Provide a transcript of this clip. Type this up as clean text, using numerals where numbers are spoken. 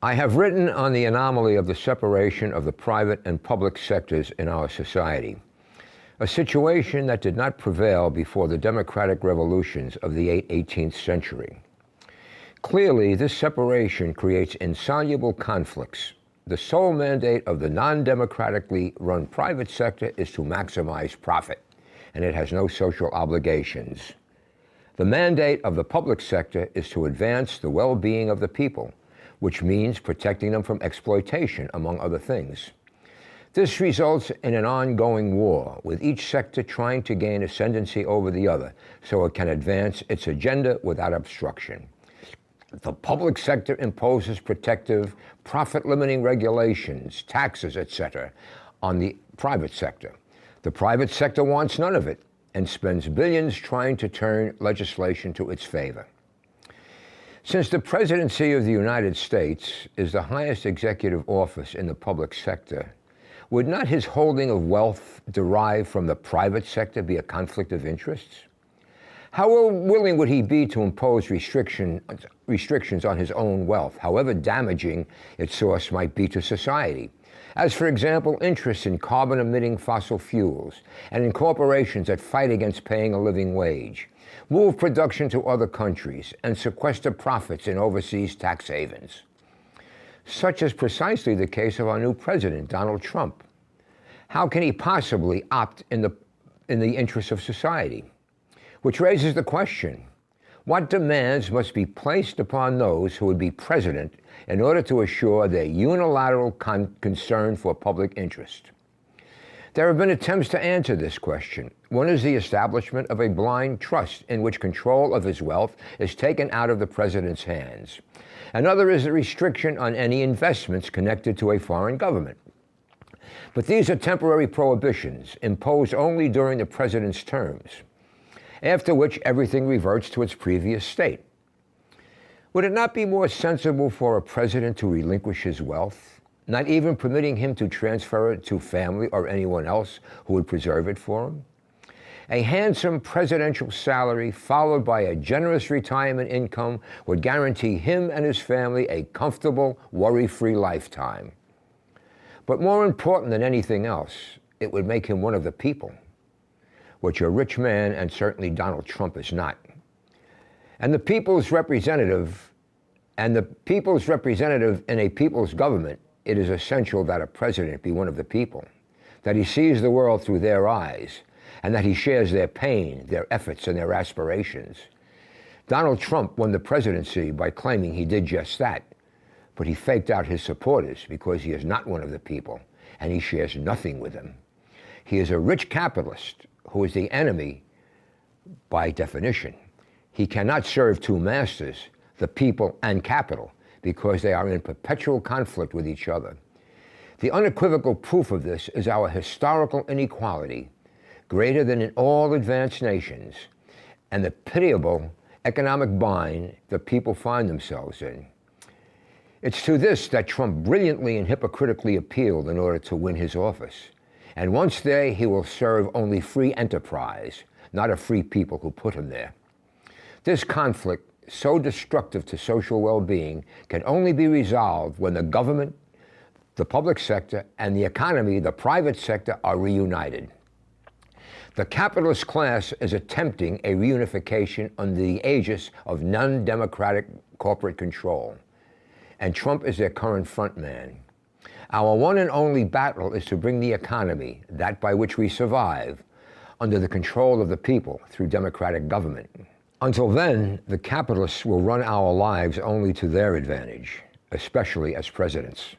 I have written on the anomaly of the separation of the private and public sectors in our society, a situation that did not prevail before the democratic revolutions of the 18th century. Clearly, this separation creates insoluble conflicts. The sole mandate of the non-democratically run private sector is to maximize profit, and it has no social obligations. The mandate of the public sector is to advance the well-being of the people, which means protecting them from exploitation, among other things. This results in an ongoing war, with each sector trying to gain ascendancy over the other so it can advance its agenda without obstruction. The public sector imposes protective, profit-limiting regulations, taxes, etc., on the private sector. The private sector wants none of it and spends billions trying to turn legislation to its favor. Since the presidency of the United States is the highest executive office in the public sector, would not his holding of wealth derived from the private sector be a conflict of interests? How willing would he be to impose restrictions on his own wealth, however damaging its source might be to society? As, for example, interest in carbon-emitting fossil fuels and in corporations that fight against paying a living wage, move production to other countries, and sequester profits in overseas tax havens. Such is precisely the case of our new president, Donald Trump. How can he possibly opt in the interests of society? Which raises the question, what demands must be placed upon those who would be president in order to assure their unilateral concern for public interest? There have been attempts to answer this question. One is the establishment of a blind trust in which control of his wealth is taken out of the president's hands. Another is the restriction on any investments connected to a foreign government. But these are temporary prohibitions imposed only during the president's terms, after which everything reverts to its previous state. Would it not be more sensible for a president to relinquish his wealth, not even permitting him to transfer it to family or anyone else who would preserve it for him? A handsome presidential salary followed by a generous retirement income would guarantee him and his family a comfortable, worry-free lifetime. But more important than anything else, it would make him one of the people, which a rich man, and certainly Donald Trump, is not. And the people's representative in a people's government, it is essential that a president be one of the people, that he sees the world through their eyes, and that he shares their pain, their efforts, and their aspirations. Donald Trump won the presidency by claiming he did just that, but he faked out his supporters because he is not one of the people, and he shares nothing with them. He is a rich capitalist who is the enemy by definition. He cannot serve two masters, the people and capital, because they are in perpetual conflict with each other. The unequivocal proof of this is our historical inequality, greater than in all advanced nations, and the pitiable economic bind the people find themselves in. It's to this that Trump brilliantly and hypocritically appealed in order to win his office. And once there, he will serve only free enterprise, not a free people who put him there. This conflict, so destructive to social well-being, can only be resolved when the government, the public sector, and the economy, the private sector, are reunited. The capitalist class is attempting a reunification under the aegis of non-democratic corporate control, and Trump is their current frontman. Our one and only battle is to bring the economy, that by which we survive, under the control of the people through democratic government. Until then, the capitalists will run our lives only to their advantage, especially as presidents.